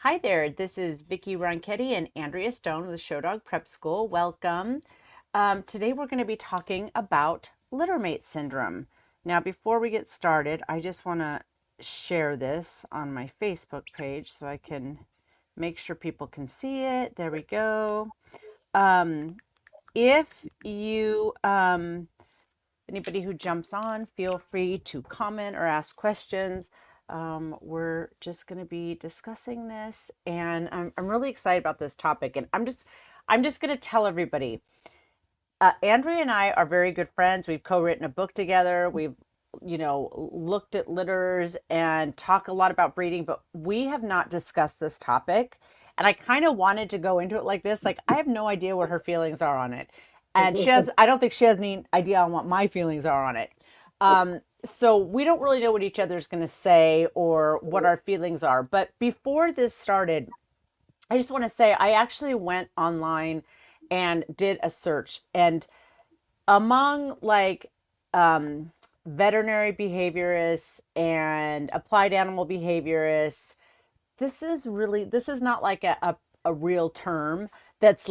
Hi there, this is Vicki, Ronchette, and Andrea Stone with Show Dog Prep School. Welcome. Today we're going to be talking about Littermate syndrome. Now, before we get started, I just want to share this on my Facebook page so I can make sure people can see it. There we go. Um, if you Anybody who jumps on, feel free to comment or ask questions. We're just going to be discussing this, and I'm really excited about this topic. And I'm just going to tell everybody. Andrea and I are very good friends. We've co-written a book together. We've looked at litters and talk a lot about breeding, but we have not discussed this topic. And I kind of wanted to go into it like this. Like, I have no idea what her feelings are on it. And I don't think she has any idea on what my feelings are on it. So we don't really know what each other's going to say or what our feelings are. But before this started, I just want to say I actually went online and did a search. And among veterinary behaviorists and applied animal behaviorists, this is not like a real term that's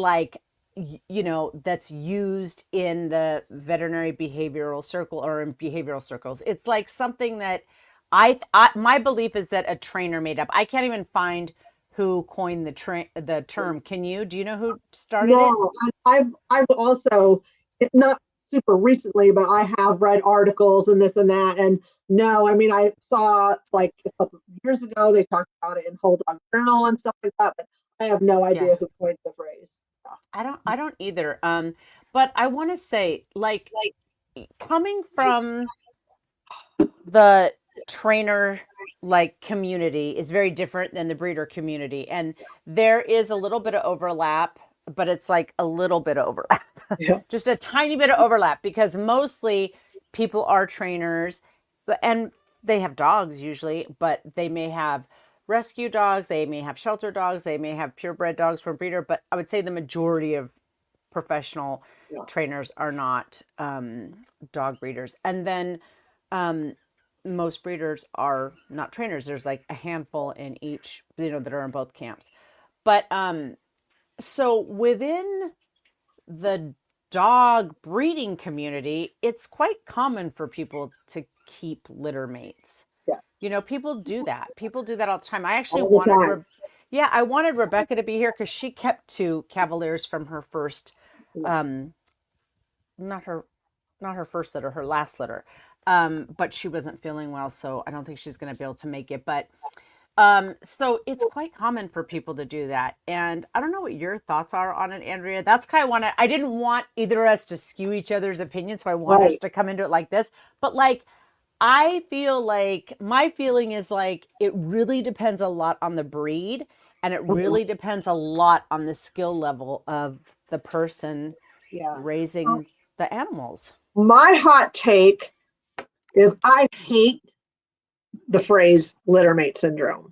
that's used in the veterinary behavioral circle or in behavioral circles. It's like something that my belief is that a trainer made up. I can't even find who coined the term. Can you? Do you know who started it? No, I've also not super recently, but I have read articles and this and that. And no, I mean I saw like a couple of years ago they talked about it in Whole Dog Journal and stuff like that, but I have no Yeah. idea who coined the phrase. I don't either. But I want to say, like, coming from the trainer community is very different than the breeder community, and there is a little bit of overlap, but it's like a little bit of overlap. Yeah. Just a tiny bit of overlap, because mostly people are trainers, and they have dogs usually, but they may have rescue dogs, they may have shelter dogs, they may have purebred dogs from breeder, but I would say the majority of professional Yeah. trainers are not dog breeders. And then most breeders are not trainers. There's like a handful in each, that are in both camps. But so within the dog breeding community, it's quite common for people to keep litter mates. Yeah. People do that. People do that all the time. I actually All the wanted, time. yeah, I wanted Rebecca to be here because she kept two Cavaliers from her first, um, not her, not her first litter, her last litter. But she wasn't feeling well, so I don't think she's going to be able to make it. But so it's quite common for people to do that. And I don't know what your thoughts are on it, Andrea. That's kind of I didn't want either of us to skew each other's opinions, so I want us Right. to come into it like this. But like, I feel like my feeling is like it really depends a lot on the breed, and it Mhm. really depends a lot on the skill level of the person Yeah. Um, raising the animals. my hot take is I hate the phrase littermate syndrome.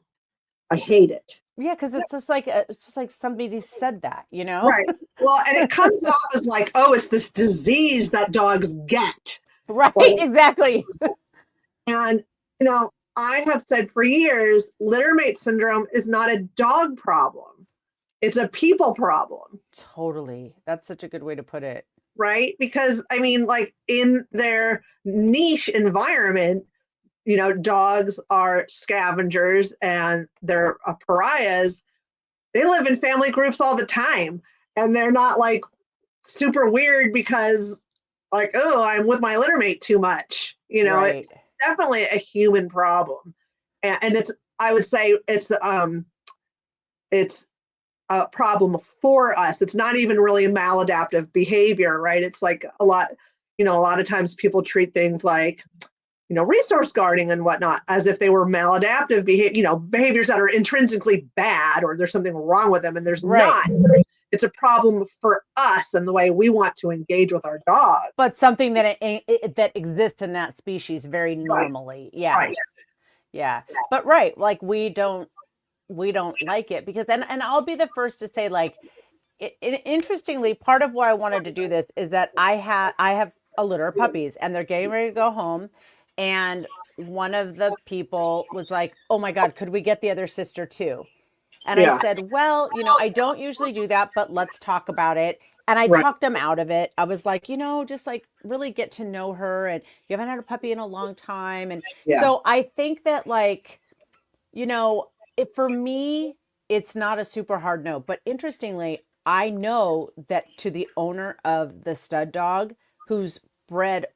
I hate it. Yeah, because it's just like somebody said that, you know? Right. Well, and it comes off as like, oh, it's this disease that dogs get. Right, Like, exactly. and, I have said for years, littermate syndrome is not a dog problem. It's a people problem, Totally. That's such a good way to put it. right? Because, I mean, like in their niche environment, dogs are scavengers and they're pariahs. They live in family groups all the time. And they're not like super weird because like, oh, I'm with my littermate too much. Right. It's definitely a human problem. And it's I would say it's a problem for us. It's not even really maladaptive behavior, right? It's like a lot of times people treat things like, resource guarding and whatnot as if they were maladaptive behavior, behaviors that are intrinsically bad or there's something wrong with them, and there's Right. not. It's a problem for us and the way we want to engage with our dog. But something that exists in that species very Right, normally. Yeah. right. Yeah. But right, like we don't like it because and I'll be the first to say, like, interestingly, part of why I wanted to do this is that I have a litter of puppies, and they're getting ready to go home, and one of the people was like, "Oh my God, could we get the other sister too?" And I Yeah. said, well, I don't usually do that, but let's talk about it. And I Right. talked him out of it. I was like, just like really get to know her. And you haven't had a puppy in a long time. And Yeah. so I think that, like, for me, it's not a super hard no. But interestingly, I know that to the owner of the stud dog, who's bred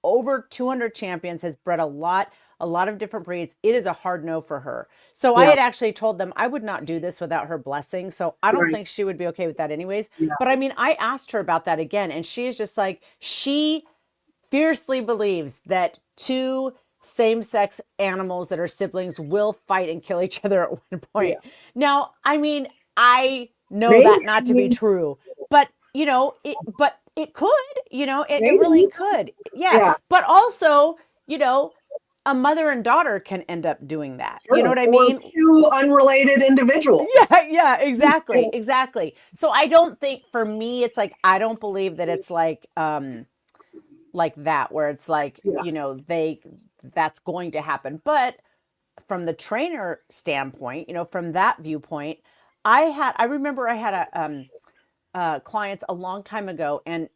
over 200 champions, has bred a lot of different breeds, it is a hard no for her. So I Yeah. had actually told them I would not do this without her blessing. So I don't Right. think she would be okay with that anyways. Yeah. But I mean, I asked her about that again, and she is just like, she fiercely believes that two same sex animals that are siblings will fight and kill each other at one Yeah. point. Now, I mean, I know Maybe. that not to be true, but but it could, it really Maybe. could. Yeah. Yeah. But also, you know, a mother and daughter can end up doing that. You know Sure. what I Or mean? two unrelated individuals. Yeah, exactly. Exactly. So I don't think, for me, it's like, I don't believe that it's like that, where it's like, Yeah. that's going to happen. But from the trainer standpoint, from that viewpoint, I remember I had clients a long time ago, and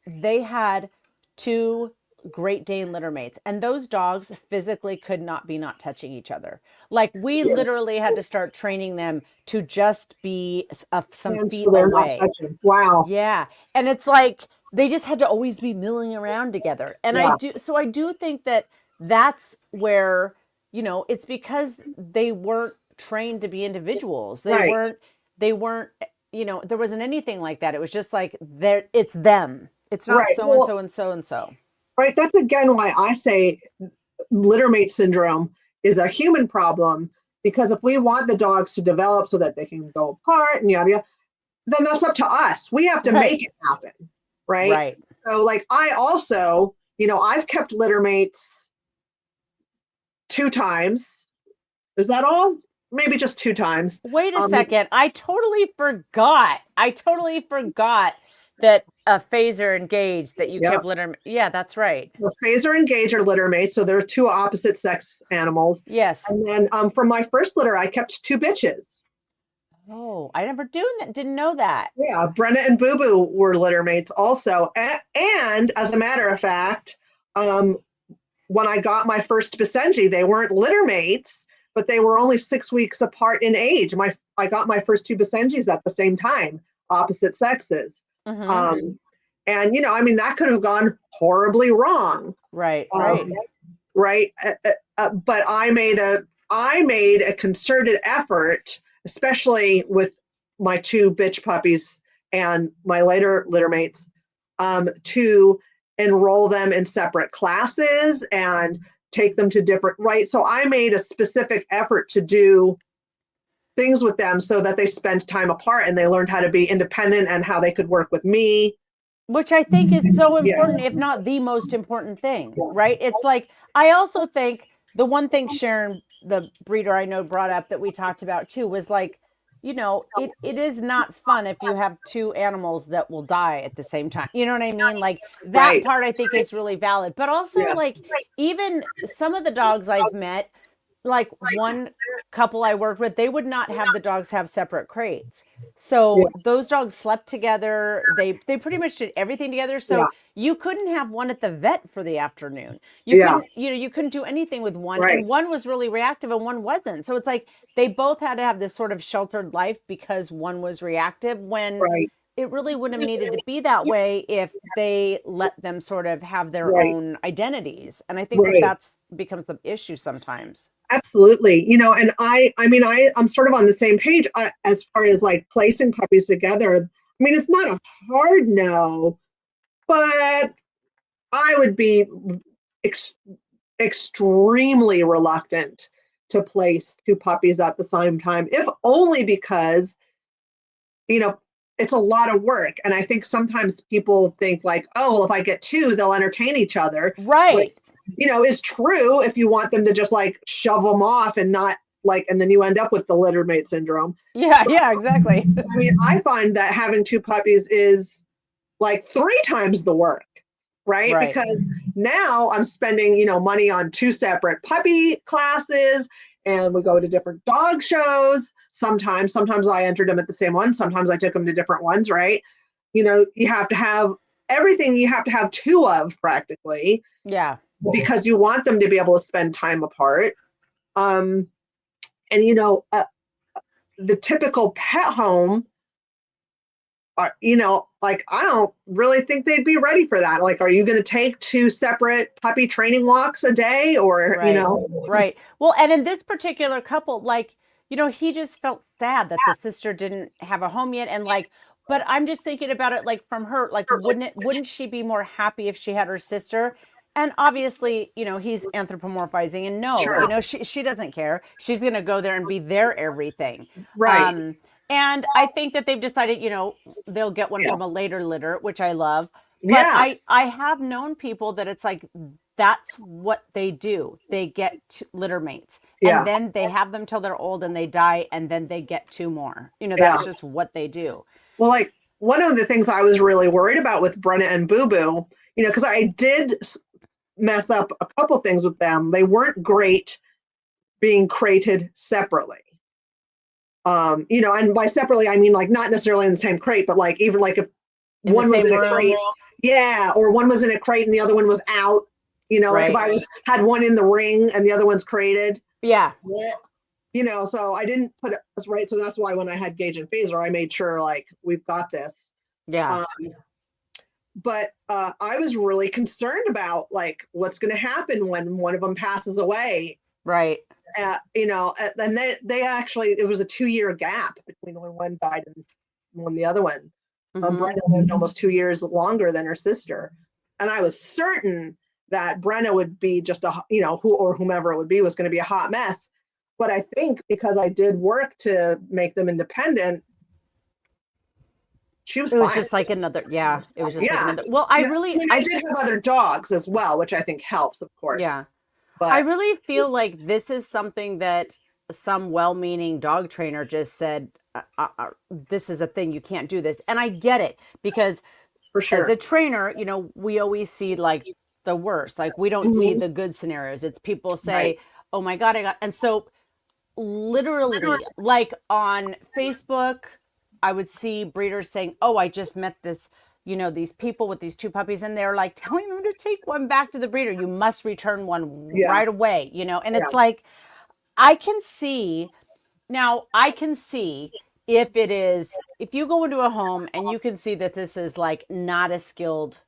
they had two Great Dane littermates, and those dogs physically could not be not touching each other. Like, we Yeah. literally had to start training them to just be some And feet so they're not away. touching. Wow. Yeah. And it's like they just had to always be milling around together. And Yeah. I do think that that's where, it's because they weren't trained to be individuals. Right. They weren't, there wasn't anything like that. It was just like, it's them. It's not Right. so and Well, so and so and so. right. That's again why I say littermate syndrome is a human problem, because if we want the dogs to develop so that they can go apart and yada yada, then that's up to us. We have to Right. make it happen. Right. Right. So, like, I also, I've kept littermates 2 times. Is that all? Maybe just 2 times. Wait a Um, second. I totally forgot. I totally forgot that Phaser and Gage, that you yeah. kept litter. Yeah, that's right. The phaser and gauge are littermates, so they're two opposite sex animals. Yes. And then from my first litter, I kept two bitches. Oh, I never didn't know that. Yeah, Brenna and Boo Boo were littermates also. And as a matter of fact, um, when I got my first Basenji, they weren't littermates, but they were only 6 weeks apart in age. I got my first two Basenjis at the same time, opposite sexes. Mm-hmm. Um, and I mean, that could have gone horribly wrong. Right, right. Um, right? But I made a concerted effort, especially with my two bitch puppies and my later littermates, to enroll them in separate classes and take them to different, right? So I made a specific effort to do things with them so that they spent time apart and they learned how to be independent and how they could work with me. Which I think is so Yeah. important, if not the most important thing, right? It's like, I also think the one thing Sharon, the breeder I know, brought up that we talked about too was like, it is not fun if you have two animals that will die at the same time. You know what I mean? Like, that Right. part I think is really valid. But also, Yeah. like, even some of the dogs I've met, like one couple I worked with, they would not have the dogs have separate crates. Yeah. So those dogs slept together. They pretty much did everything together. Yeah. So you couldn't have one at the vet for the afternoon. You Yeah. couldn't, you couldn't do anything with one, Right. and one was really reactive and one wasn't. So it's like they both had to have this sort of sheltered life because one was reactive, when Right. it really wouldn't have needed to be that way if they let them sort of have their Right. own identities. And I think that Right. that's becomes the issue sometimes. Absolutely. And I'm sort of on the same page as far as like placing puppies together. I mean, it's not a hard no, but I would be ex- extremely reluctant to place two puppies at the same time, if only because, you know, it's a lot of work. And I think sometimes people think like, oh, well, if I get two, they'll entertain each other, Right. which, is true if you want them to just like shove them off and not like, and then you end up with the littermate syndrome. Yeah, But yeah, exactly. I mean, I find that having two puppies is like 3 times the work, right? Right. Because now I'm spending, money on two separate puppy classes and we go to different dog shows. Sometimes I entered them at the same one. Sometimes I took them to different ones, right? You have to have everything you have to have two of practically Yeah. because you want them to be able to spend time apart. Um, and the typical pet home are, like I don't really think they'd be ready for that. Like, are you going to take two separate puppy training walks a day or, Right. Right. Well, and in this particular couple, like, he just felt sad that the sister didn't have a home yet. And like, but I'm just thinking about it like from her, like, wouldn't she be more happy if she had her sister? And obviously, he's anthropomorphizing and no, Sure. she doesn't care. She's gonna go there and be their everything. Right. Um, and I think that they've decided, they'll get one from a later litter, which I love. But Yeah. I have known people that it's like that's what they do. They get litter mates and Yeah. then they have them till they're old and they die and then they get two more. Yeah. That's just what they do. Well, like one of the things I was really worried about with Brenna and Boo Boo, because I did mess up a couple things with them. They weren't great being crated separately. And by separately, I mean like not necessarily in the same crate, but like even like if In the one was same in a room, crate, yeah, or one was in a crate and the other one was out. Like if right? I was had one in the ring and the other one's crated, Yeah, so I didn't put it right. So that's why when I had Gage and Phaser, I made sure like we've got this. yeah, Um, but I was really concerned about like what's going to happen when one of them passes away. right. And they actually it was a 2-year gap between when one died and when the other one. Mm-hmm. Brenna lived almost 2 years longer than her sister, and I was certain that Brenna would be just who or whomever it would be was going to be a hot mess. But I think because I did work to make them independent, she was It was fine. just like another, yeah, it was just like Yeah. another. Well, I I really, mean, I did have other dogs as well, which I think helps, of course. yeah, I But really feel like this is something that some well-meaning dog trainer just said, this is a thing, you can't do this. And I get it because for as sure. a trainer, we always see like the worst. Like we don't see Mhm. the good scenarios. It's people Right. say, "Oh my god, I got." And so literally like on Facebook, I would see breeders saying, "Oh, I just met this, these people with these two puppies and they're like telling them to take one back to the breeder. You must return one Yeah. right away." And Yeah. it's like I can see now, I can see if you go into a home and you can see that this is like not a skilled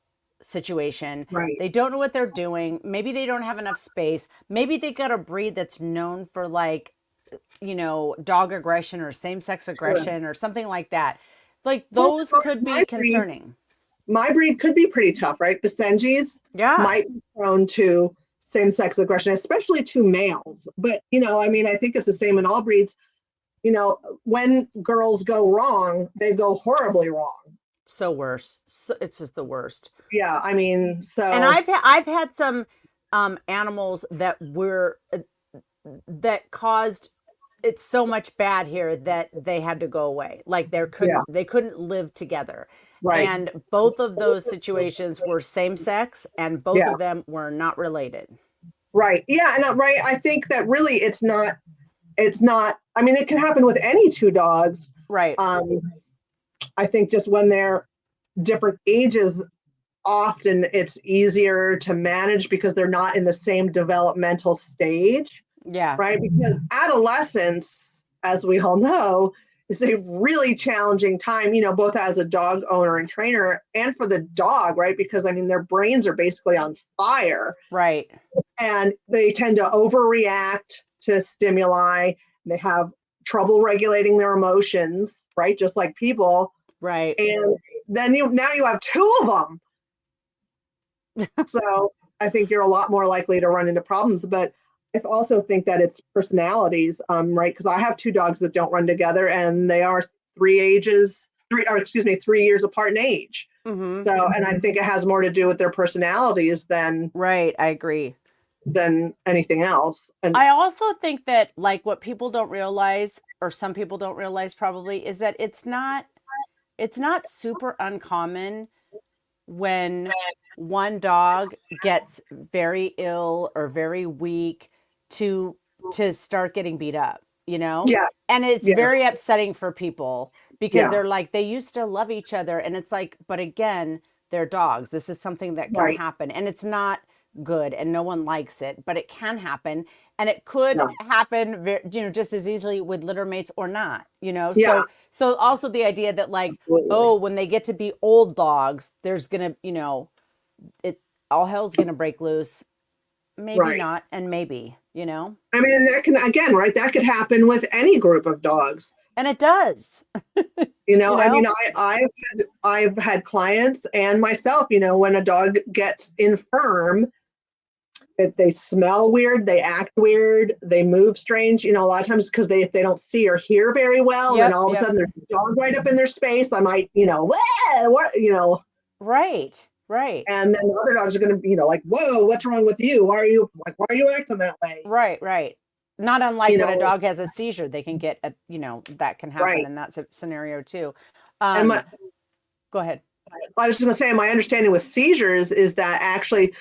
situation. Right. They don't know what they're doing. Maybe they don't have enough space. Maybe they got a breed that's known for like, dog aggression or same sex Sure. aggression or something like that. Like Well, those could be concerning. my breed could be pretty tough, right? Basenjis Yeah. might be prone to same-sex aggression, especially to males. But I mean, I think it's the same in all breeds. When girls go wrong, they go horribly wrong. So worse. So, it's just the worst. Yeah, I mean, And so I've had some animals that caused it's so much bad here that they had to go away. Like yeah, they couldn't live together. right. And both of those situations were same sex and both Yeah, of them were not related. right. Yeah, and right. I think that really it's not. It's not. I mean, it can happen with any two dogs. Right. Um, I think just when they're different ages, often it's easier to manage because they're not in the same developmental stage, Yeah. right? Because adolescence, as we all know, is a really challenging time, both as a dog owner and trainer and for the dog, right? Because I mean, their brains are basically on fire Right. and they tend to overreact to stimuli. They have trouble regulating their emotions, right? Just like people. Right. And then now you have two of them. So I think you're a lot more likely to run into problems. But I also think that it's personalities, right? Because I have two dogs that don't run together, and they are 3 years apart in age. Mhm. So, and I think it has more to do with their personalities than Right, I agree. anything else. And I also think that like what people don't realize or some people don't realize probably is that it's not super uncommon when one dog gets very ill or very weak to to start getting beat up, you know? Yes. And it's Yeah. very upsetting for people because Yeah. they're like, they used to love each other. And it's like, but again, they're dogs. This is something that can Right. happen. And it's not good and no one likes it, but it can happen. And it could Yeah. happen, just as easily with litter mates or not, you know? Yeah. So also the idea that like, Absolutely. oh, when they get to be old dogs, there's going to, it, all hell's going to break loose. Maybe Right. not. And maybe, I mean, that can, again, right, that could happen with any group of dogs. and it does, you I mean, know? I've had clients and myself, when a dog gets infirm, they smell weird, they act weird, they move strange, a lot of times because if they don't see or hear very well, and then Yep, all of a yep. sudden there's a dog right up in their space, I might, "Wah!" what, Right, right, and then the other dogs are going to be, like, whoa, what's wrong with you? Why are you acting that way? right, right. Not unlike You when a know, dog has a seizure, they can get that can happen right. in that scenario too. And my, Go ahead. I was just going to say, my understanding with seizures is that actually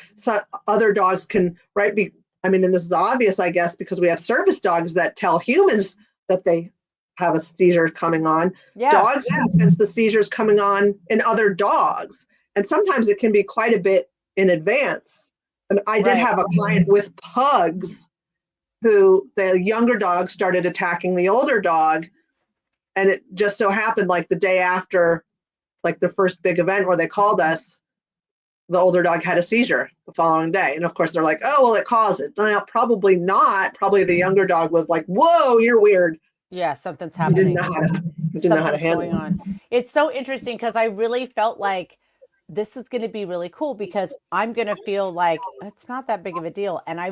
other dogs can, right? I mean, and this is obvious, I guess, because we have service dogs that tell humans that they have a seizure coming on. Yeah, Dogs can sense the seizures coming on in other dogs. And sometimes it can be quite a bit in advance. And I did right. have a client with pugs who the younger dog started attacking the older dog. And it just so happened like the day after, like the first big event where they called us, the older dog had a seizure the following day. And of course they're like, oh, well, it caused it. Well, probably not. Probably the younger dog was like, whoa, you're weird. Yeah, something's He didn't know happening. how to, he didn't know how to Something's handle going it. on. It's so interesting because I really felt like this is going to be really cool because I'm going to feel like it's not that big of a deal. And I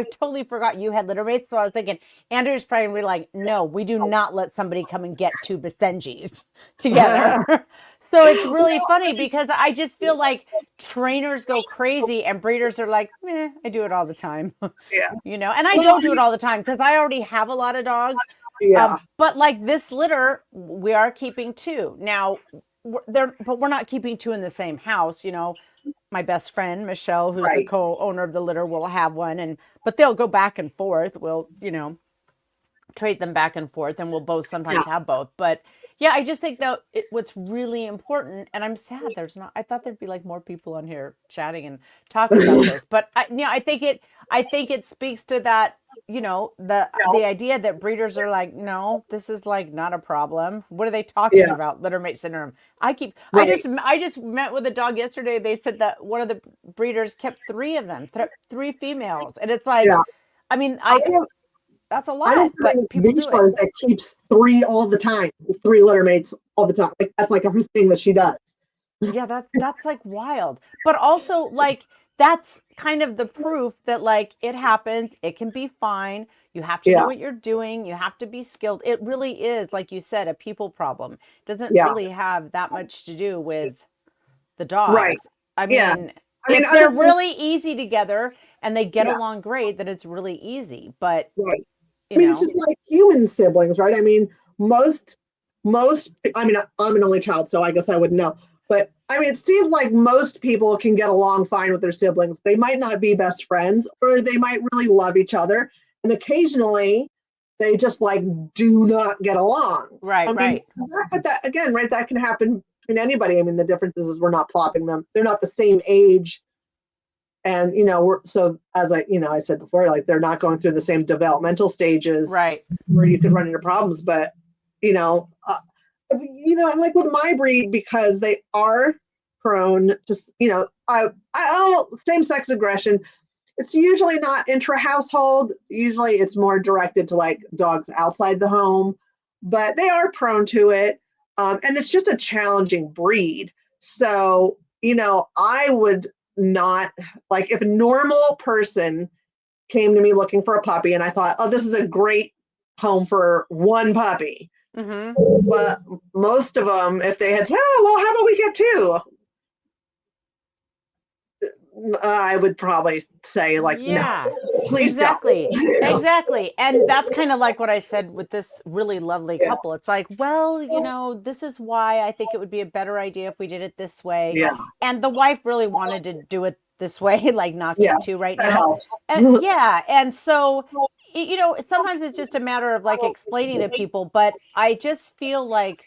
totally forgot you had litter mates. So I was thinking, Andrew's probably like, no, we do not let somebody come and get two Basenjis together. So it's really funny because I just feel like trainers go crazy and breeders are like, I do it all the time. Yeah. And I Well, don't do it all the time because I already have a lot of dogs. yeah. But like this litter, we are keeping two now. But we're not keeping two in the same house. My best friend Michelle, who's the Right. co-owner of the litter, will have one, but they'll go back and forth. We'll trade them back and forth, and we'll both Yeah. sometimes have both. But yeah, I just think that what's really important, and I'm sad there's not. I thought there'd be like more people on here chatting and talking about this, but I think it speaks to that. The idea that breeders are like, no, this is like not a problem. What are they talking Yeah. about? Littermate syndrome. Right. I just met with a dog yesterday. They said that one of the breeders kept three of them, three females, and it's like, Yeah. I mean, I don't, that's a I know lot, but somebody people with do it. Leisha's that keeps three all the time, three litter mates all the time. Like that's like everything that she does. Yeah, that's like wild. But also like that's kind of the proof that like it happens, it can be fine. You have to know Yeah. what you're doing. You have to be skilled. It really is, like you said, a people problem. It doesn't Yeah. really have that much to do with the Right. dogs. I Yeah. mean, I mean, if other they're than, really easy together and they get yeah. along great, then it's really easy. But, Right. you I mean, it's know, just like human siblings, right? I mean, most, I mean, I'm an only child, so I guess I wouldn't know. But I mean, it seems like most people can get along fine with their siblings. They might not be best friends, or they might really love each other. And occasionally they just like do not get along. right, I mean, right. but that again, right? That can happen between anybody. I mean, the difference is we're not plopping them. They're not the same age, and we're so as I said before, like they're not going through the same developmental stages Right. where you could run into problems. But you know uh, and like with my breed, because they are prone to I same sex aggression, it's usually not intra household. Usually it's more directed to like dogs outside the home, but they are prone to it. And it's just a challenging breed. So I would not, like, if a normal person came to me looking for a puppy and I thought, oh, this is a great home for one puppy. Mhm. But most of them, if they had said, oh, well, how about we get two? I would probably say, like, no, Yeah, please don't. exactly. Exactly. And that's kind of like what I said with this really lovely Yeah. couple. It's like, well, this is why I think it would be a better idea if we did it this way. Yeah. And the wife really wanted to do it this way, like not Yeah. get two right That now. helps. And yeah. And so sometimes it's just a matter of like explaining to people, but I just feel like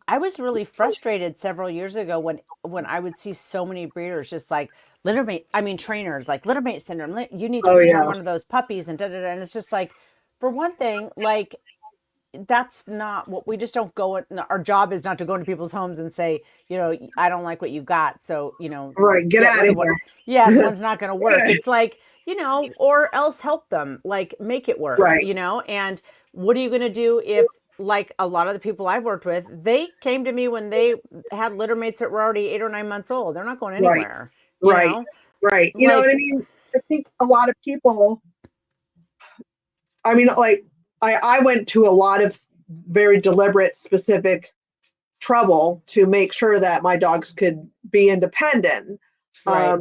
I was really frustrated several years ago when I would see so many breeders just like littermate, I mean trainers like littermate syndrome. You need to Oh return yeah. one of those puppies and da da da. And it's just like, for one thing, like that's not what we just don't go. Our job is not to go into people's homes and say, I don't like what you got, so Right. Get get out rid of of what. Yeah, here. one's not going to work. It's like or else help them, like make it work. Right. And what are you going to do if, like a lot of the people I've worked with, they came to me when they had litter mates that were already 8 or 9 months old. They're not going Right. anywhere. You Right. know, Right. You know what I like mean? I think a lot of people, I mean, like I went to a lot of very deliberate, specific trouble to make sure that my dogs could be independent. right, Um,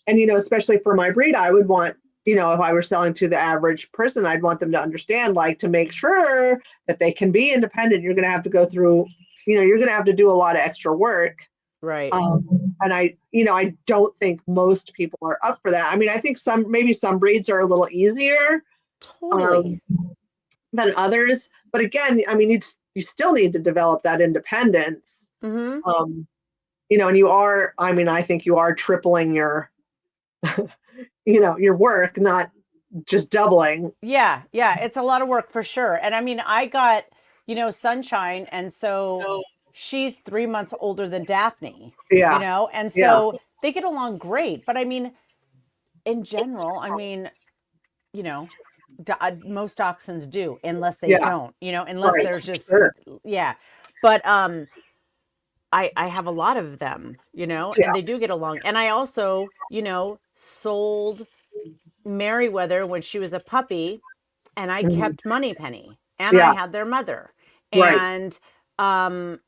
and, especially for my breed, I would want, if I were selling to the average person, I'd want them to understand, like, to make sure that they can be independent, you're going to have to go through, you're going to have to do a lot of extra work. right, And I don't think most people are up for that. I mean, I think maybe some breeds are a little easier totally. um, than others. But again, I mean, you still need to develop that independence. Mm-hmm. Um, and I mean, I think you are tripling your work, not just doubling. Yeah, yeah, it's a lot of work for sure. And I mean, I got, Sunshine, and so she's 3 months older than Daphne, Yeah. and Yeah. so they get along great. But I mean, in general, I mean, you know, most dachshunds do, unless they Yeah. don't, unless Right. there's just, Sure. yeah. But I have a lot of them, Yeah. and they do get along. And I also, sold Meriwether when she was a puppy, and I Mhm. kept Moneypenny, and I Yeah. had their mother. Right. And um,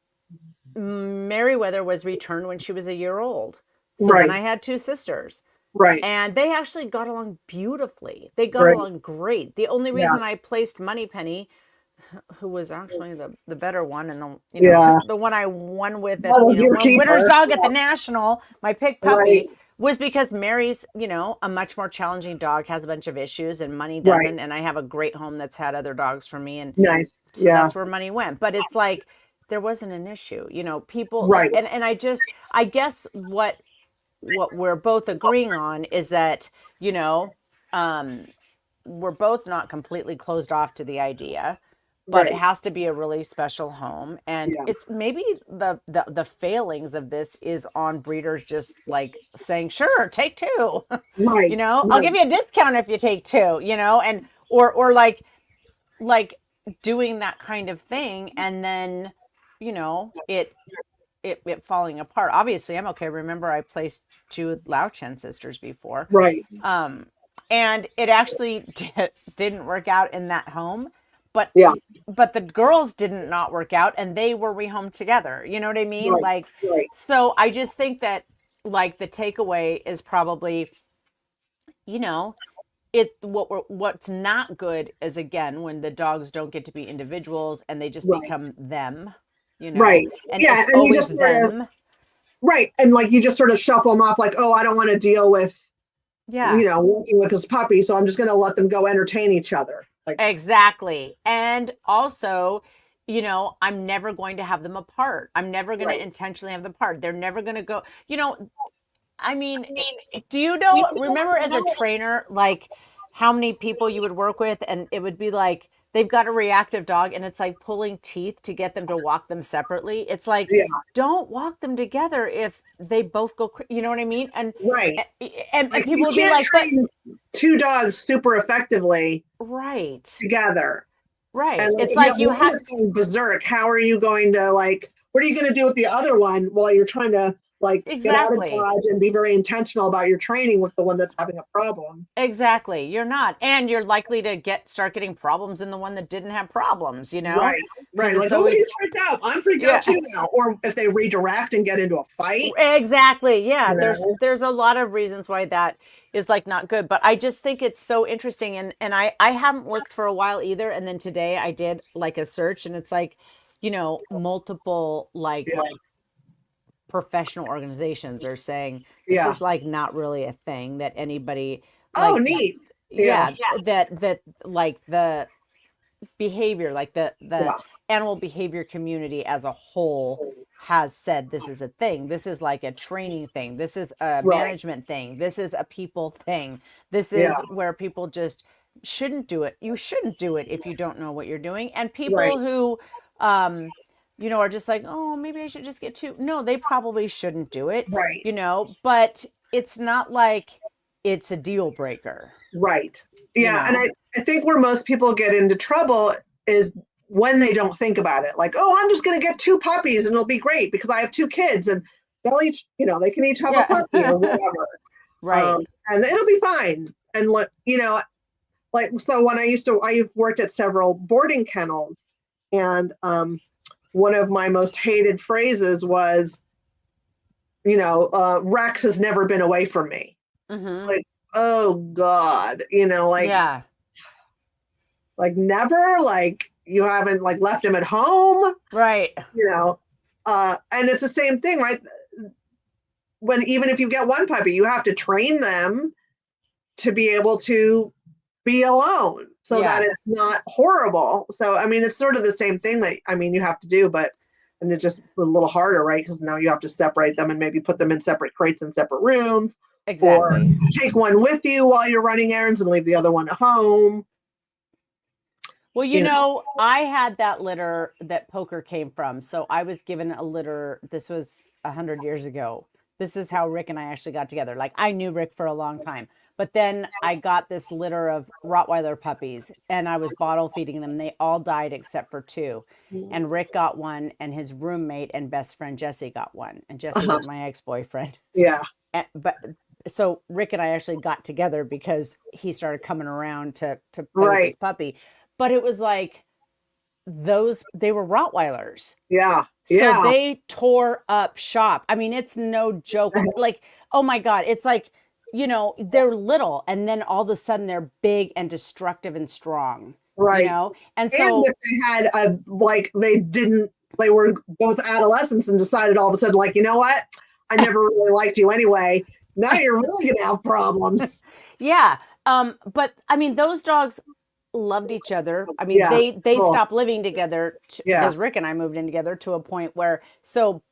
Meriwether was returned when she was a year old. So then Right. I had two sisters, Right. and they actually got along beautifully. They got Right. along great. The only Yeah. reason I placed Moneypenny, who was actually the better one, and the Yeah. the one I won with at That was your one winner's keeper. dog at the national, my pick Right. puppy, was because Mary's a much more challenging dog, has a bunch of issues, and Money Right. doesn't. And I have a great home that's had other dogs for me, and Nice. so Yeah. that's where Money went. But it's like there wasn't an issue, people like, Right. and I guess what we're both agreeing on is that um we're both not completely closed off to the idea, but it Right. has to be a really special home. And Yeah. it's maybe the failings of this is on breeders just like saying, sure, take two. Right. I'll Right. give you a discount if you take two, and or like doing that kind of thing, and then it falling apart. Obviously, I'm okay. Remember, I placed two Lao Chen sisters before, Right. um, and it actually didn't work out in that home, but Yeah. the girls didn't not work out, and they were rehomed together. You know what I mean? Right. Like, Right. so I just think that, like, the takeaway is probably, you know, what's not good is, again, when the dogs don't get to be individuals and they just Right. become them, Right. and Yeah. it's And you always just sort of them. right. And like you just sort of shuffle them off, like, oh, I don't want to deal with Yeah. working with this puppy, so I'm just going to let them go entertain each other. Like, Exactly. And also, I'm never going to have them apart. I'm never going to right. intentionally have them apart. They're never going to go, I mean, do you know, remember as a trainer, like how many people you would work with, and it would be like they've got a reactive dog, and it's like pulling teeth to get them to walk them separately. It's like, Yeah. don't walk them together if they both go, you know what I mean? And, Right. and Like people you would be can't like, but train two dogs super effectively right, together. right. And like It's if you like have you one have, that's going berserk, how are you going to like what are you going to do with the other one while you're trying to like get out of exactly. dodge and be very intentional about your training with the one that's having a problem? Exactly. You're not. And you're likely to start getting problems in the one that didn't have problems, Right. Because Right. Like, it's oh, always, he's freaked out. I'm freaked out yeah. too now. Or if they redirect and get into a fight, Exactly. Yeah, you there's know. there's a lot of reasons why that is like not good, but I just think it's so interesting, and I haven't looked for a while either, and then today I did like a search, and it's like, multiple like Yeah. professional organizations are saying this Yeah. is like not really a thing that anybody Oh, like neat. Yeah. yeah, that like the behavior, like the Yeah. animal behavior community as a whole has said this is a thing. This is like a training thing. This is a Right. management thing. This is a people thing. This Yeah. is where people just shouldn't do it. You shouldn't do it if you don't know what you're doing. And people Right. who are just like, "Oh, maybe I should just get two." No, they probably shouldn't do it, Right. but it's not like it's a deal breaker, Right. you Yeah. And know. I think where most people get into trouble is when they don't think about it. Like, oh, I'm just going to get two puppies and it'll be great because I have two kids and they'll each, they can each have a Yeah. puppy or whatever. Right. And it'll be fine. And, like, so when I worked at several boarding kennels, and one of my most hated phrases was, Rex has never been away from me. It's Mhm. like, oh God, Yeah. like never, like you haven't like left him at home, Right. you know. And it's the same thing, right? When even if you get one puppy, you have to train them to be able to be alone so that Yeah. it's not horrible. So I mean, it's sort of the same thing that you have to do, but and it's just a little harder, right? Because now you have to separate them and maybe put them in separate crates in separate rooms, or Exactly. take one with you while you're running errands and leave the other one at home. Well, You know, I had that litter that Poker came from. So I was given a litter. This was 100 years ago. This is how Rick and I actually got together. Like I knew Rick for a long time, but then I got this litter of Rottweiler puppies and I was bottle feeding them. They all died except for two. And Rick got one and his roommate and best friend Jesse got one. And Jesse uh-huh. was my ex-boyfriend. Yeah, But so Rick and I actually got together because he started coming around to play with right. this puppy. But it was like they were Rottweilers. Yeah, So yeah, they tore up shop. I mean, it's no joke. Like, oh my God, it's like, they're little and then all of a sudden they're big and destructive and strong, right. And And so if they had they were both adolescents and decided all of a sudden, like, you know what? I never really liked you anyway. Now you're really gonna have problems. yeah. But I mean, those dogs loved each other. I mean, Yeah, they cool. stopped living together Yeah, because Rick and I moved in together to a point where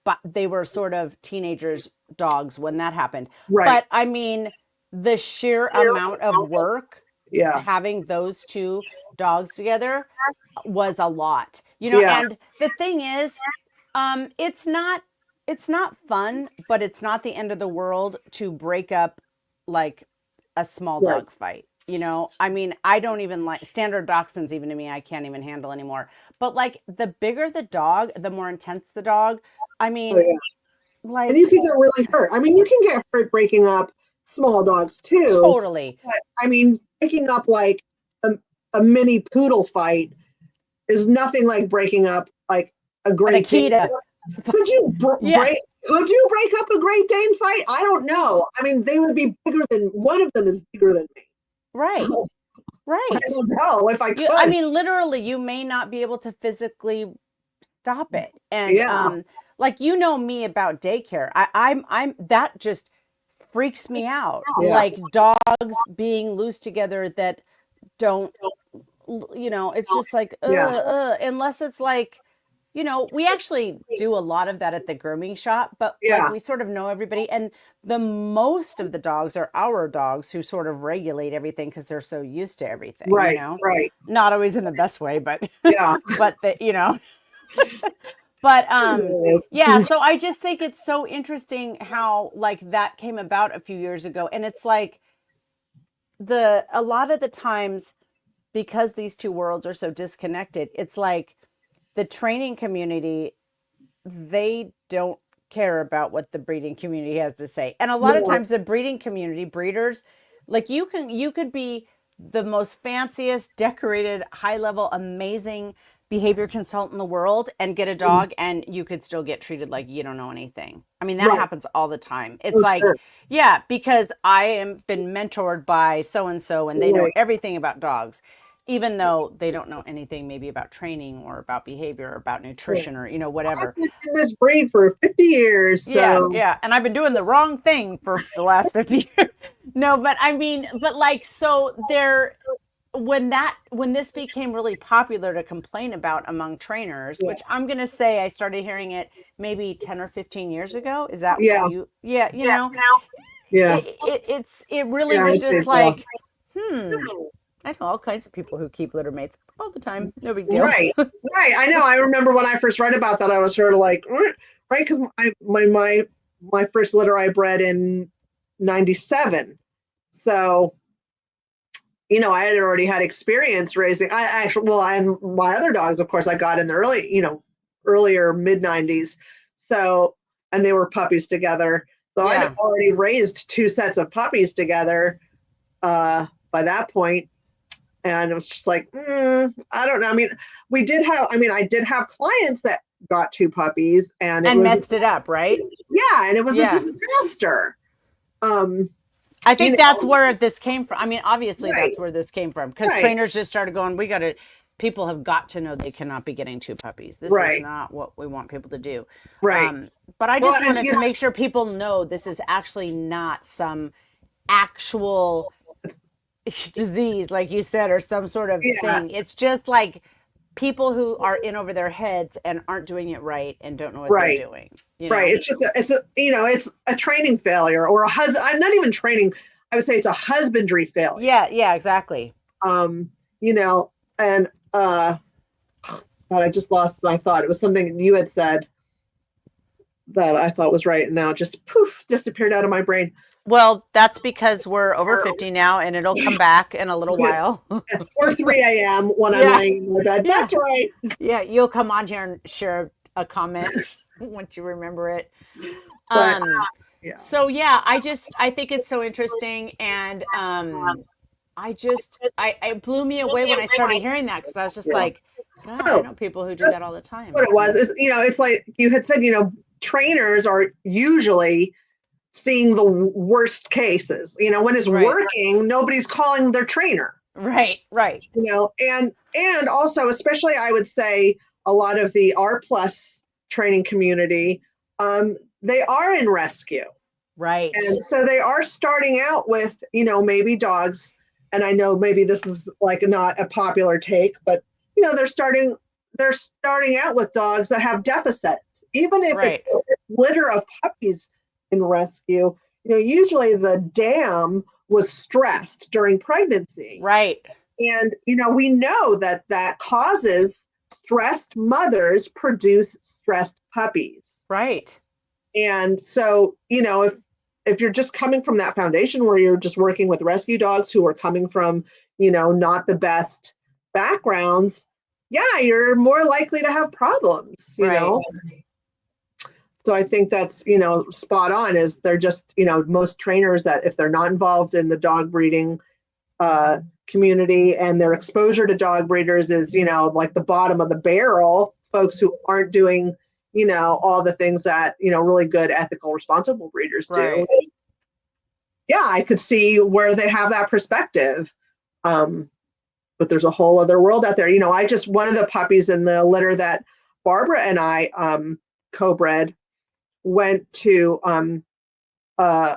but they were sort of teenagers dogs when that happened. right. But I mean, the sheer amount of work Yeah, having those two dogs together was a lot. yeah, And the thing is, it's not fun, but it's not the end of the world to break up like a small right. dog fight. I mean, I don't even like standard dachshunds, even to me, I can't even handle anymore. But like the bigger the dog, the more intense the dog. I Oh, mean, yeah. And you like can get really hurt. I mean, you can get hurt breaking up small dogs too. totally. But I mean, breaking up like a, a mini poodle fight is nothing like breaking up like a An Great Dane. Akita. Could you Yeah, Could you break up a Great Dane fight? I don't know. I mean, they would be bigger than one of them is bigger than me. right. I Right. don't know if I I could. mean, literally, you may not be able to physically stop it. And Yeah, like me about daycare. I'm that just freaks me out. yeah, Like dogs being loose together that don't it's just like yeah, unless it's like we actually do a lot of that at the grooming shop, but like yeah. we sort of know everybody, and the most of the dogs are our dogs who sort of regulate everything because they're so used to everything, Right, right. not always in the best way, but Yeah. but but yeah, so I just think it's so interesting how like that came about a few years ago, and it's like a lot of the times because these two worlds are so disconnected, it's like the training community, they don't care about what the breeding community has to say. And a lot of No, times the breeding community, breeders, like you could be the most fanciest, decorated, high level, amazing behavior consultant in the world and get a dog and you could still get treated like you don't know anything. I mean, that right. happens all the time. It's Oh, like, sure. yeah, because I am been mentored by so and so and they know Right. everything about dogs, even though they don't know anything maybe about training or about behavior or about Yeah. nutrition or I've whatever. been in this breed for 50 years, Yeah, so yeah. And I've been doing the wrong thing for the last 50 years. No, but I mean, but like, so there, when this became really popular to complain about among trainers, Yeah. which I'm gonna say I started hearing it maybe 10 or 15 years ago. Is that when Yeah. you, yeah, Yeah. it really Yeah. was I'd say just so. like, hmm, I know all kinds of people who keep litter mates all the time. No big deal. Right. Right. I know. I remember when I first read about that, I was sort of like, "Mm," right, because my first litter I bred in '97. So, I had already had experience raising. I actually, well, and my other dogs, of course, I got in the earlier mid '90s. So, and they were puppies together. So I'd Yeah. already raised two sets of puppies together by that point, and it was just like, I don't know. I mean, I did have clients that got two puppies, and it And was, messed it up, right? yeah, and it was a Yeah. disaster. Um, I you think that's know, where this came from. I mean, obviously right, that's where this came from because right, trainers just started going, we got to, people have got to know they cannot be getting two puppies. This is right, not what we want people to do. right. But I Well, just and wanted to make sure people know this is actually not some actual disease, like you said, or some sort of yeah, thing. It's just like people who are in over their heads and aren't doing it right and don't know what they're right, doing, you right. know? It's a training failure or a husband. I'm not even training. I would say it's a husbandry failure. Yeah, yeah, exactly. Um, you know, and God, I just lost my thought. It was something you had said that I thought was right, and now it just poof disappeared out of my brain. Well, that's because we're over 50 now and it'll come back in a little while. Or 3 a.m. when I'm Yeah. laying in my bed. Yeah. That's right. Yeah. You'll come on here and share a comment once you remember it. But Um, yeah, so yeah, I think it's so interesting. And it blew me away when I started hearing that because I was just yeah. like, God, I Oh, know people who do that's that all the time. what it was. It's like you had said. Trainers are usually seeing the worst cases. When it's Right. working, nobody's calling their trainer. Right. Right. And also, especially, I would say a lot of the R plus training community, they are in rescue. Right. And so they are starting out with, maybe dogs. And I know maybe this is like not a popular take, but they're starting out with dogs that have deficits. Even if it's Right. a litter of puppies in rescue, usually the dam was stressed during pregnancy. Right. And we know that causes stressed mothers produce stressed puppies. Right. And so, if you're just coming from that foundation where you're just working with rescue dogs who are coming from, not the best backgrounds, yeah, you're more likely to have problems. Right. So I think that's, spot on is they're just, most trainers that if they're not involved in the dog breeding community and their exposure to dog breeders is, like the bottom of the barrel, folks who aren't doing, all the things that, really good, ethical, responsible breeders do. Right. Yeah, I could see where they have that perspective. Um, but there's a whole other world out there. One of the puppies in the litter that Barbara and I co-bred went to uh,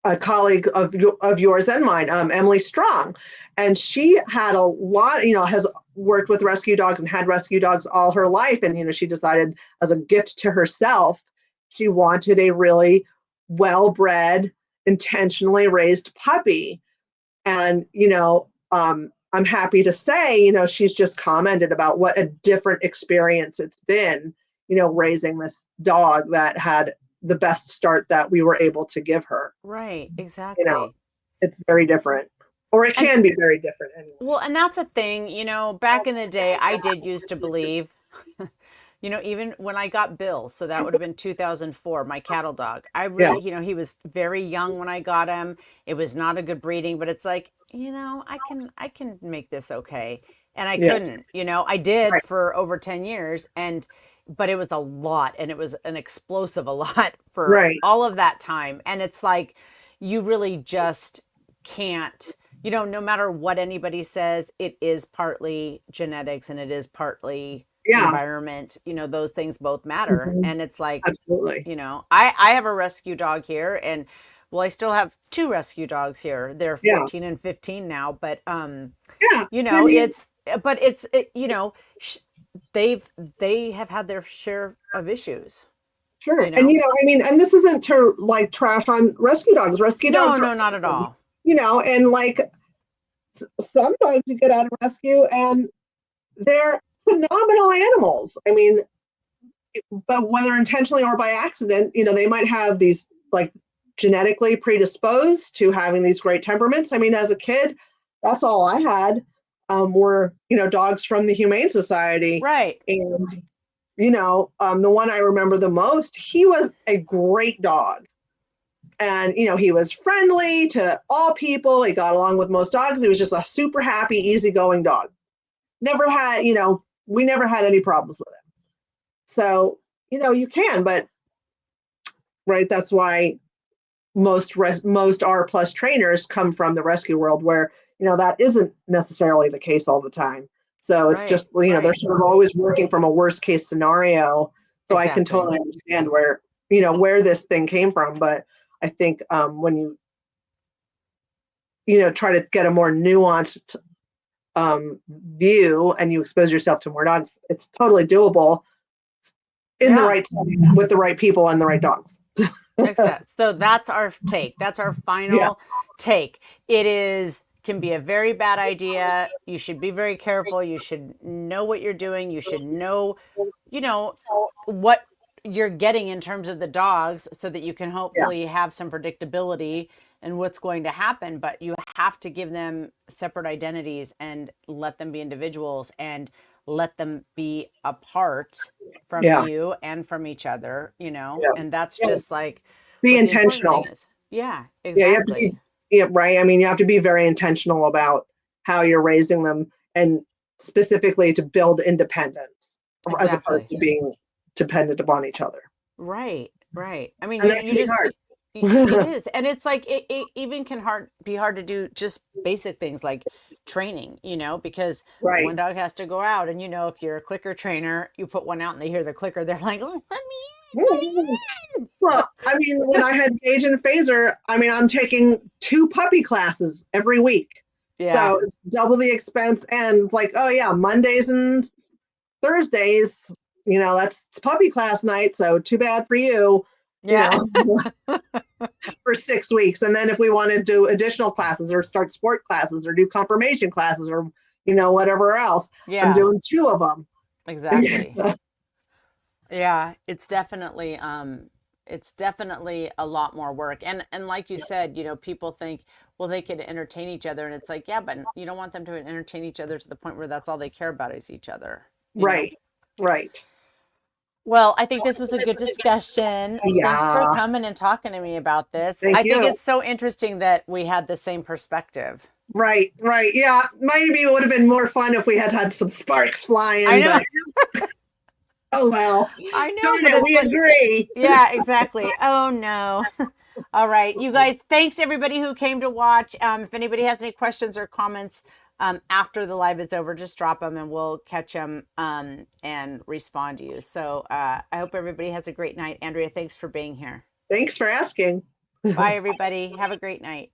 a colleague of yours and mine, Emily Strong, and she had a lot, has worked with rescue dogs and had rescue dogs all her life, and she decided as a gift to herself, she wanted a really well-bred, intentionally raised puppy, and I'm happy to say, she's just commented about what a different experience it's been, raising this dog that had the best start that we were able to give her. Right. You know, Exactly. it's very different, or it And can be very different anyway. well, and that's a thing, back in the day, I did used to believe, even when I got Bill, so that would have been 2004, my cattle dog. I Yeah, really, he was very young when I got him. It was not a good breeding, but it's like, I can make this okay. And I yeah, couldn't, I did right, for over 10 years but it was a lot and it was an explosive a lot for right, all of that time. And it's like you really just can't, no matter what anybody says, it is partly genetics and it is partly yeah, environment. Those things both matter. mhm, And it's like, absolutely, I have a rescue dog here and Well, I still have two rescue dogs here. They're Yeah. 14 and 15 now, but Yeah. you I know, mean, you know, they've they have had their share of issues, you sure. And, know. I mean, and this isn't to like trash on rescue dogs. Rescue No, dogs are no, not at awesome, all. and like some dogs you get out of rescue and they're phenomenal animals. I mean, but whether intentionally or by accident, they might have these like genetically predisposed to having these great temperaments. I mean, as a kid, that's all I had were, dogs from the Humane Society. Right. And, the one I remember the most, he was a great dog. And, he was friendly to all people. He got along with most dogs. He was just a super happy, easygoing dog. Never had, we never had any problems with him. So, you can, but right, that's why most R plus trainers come from the rescue world where, that isn't necessarily the case all the time. So it's Right. just, they're Right. sort of always working from a worst case scenario. So I can Exactly. totally understand where this thing came from. But I think when try to get a more nuanced view and you expose yourself to more dogs, it's totally doable in the Yeah. right setting with the right people and the right dogs. Exactly. So that's our take. That's our Yeah. final take. It is can be a very bad idea. You should be very careful. You should know what you're doing. You should know, you know, what you're getting in terms of the dogs so that you can Yeah. hopefully have some predictability in what's going to happen, but you have to give them separate identities and let them be individuals and let them be apart from Yeah. you and from each other, Yeah. and that's Yeah. just like Be what the important thing intentional. is. Yeah, Yeah, you have to be, exactly. yeah, right. I mean, you have to be very intentional about how you're raising them and specifically to build independence as opposed Exactly. to being dependent upon each other. Right, right. I mean, And you that you can be just it hard. is, and it's like it even can be hard to do just basic things like training, because one Right. dog has to go out, and if you're a clicker trainer, you put one out and they hear the clicker, they're like, "Oh, let Mhm. me Well, I mean, when I had Gage and Phaser, I mean, I'm taking 2 puppy classes every week. in." Yeah, So it's double the expense. And it's like, oh, yeah, Mondays and Thursdays, it's puppy class night. So too bad for you, you yeah, know, for 6 weeks. And then if we want to do additional classes or start sport classes or do confirmation classes or, whatever else, I'm yeah, doing 2 of them. exactly. Yeah, it's definitely a lot more work. And like you said, people think, well, they could entertain each other, and it's like, yeah, but you don't want them to entertain each other to the point where that's all they care about is each other. Right. Right. Well, I think this was a good discussion. Thanks for Yeah. coming and talking to me about this. Thank I think you. it's so interesting that we had the same perspective. Right, right. Yeah, maybe it would have been more fun if we had had some sparks I flying, know, but oh well. I know, Darn but it, it's we agree. yeah, exactly. Oh no. All right, you guys, thanks everybody who came to watch. If anybody has any questions or comments after the live is over, just drop them and we'll catch them and respond to you. So I hope everybody has a great night. Andrea, thanks for being here. Thanks for asking. Bye, everybody. Have a great night.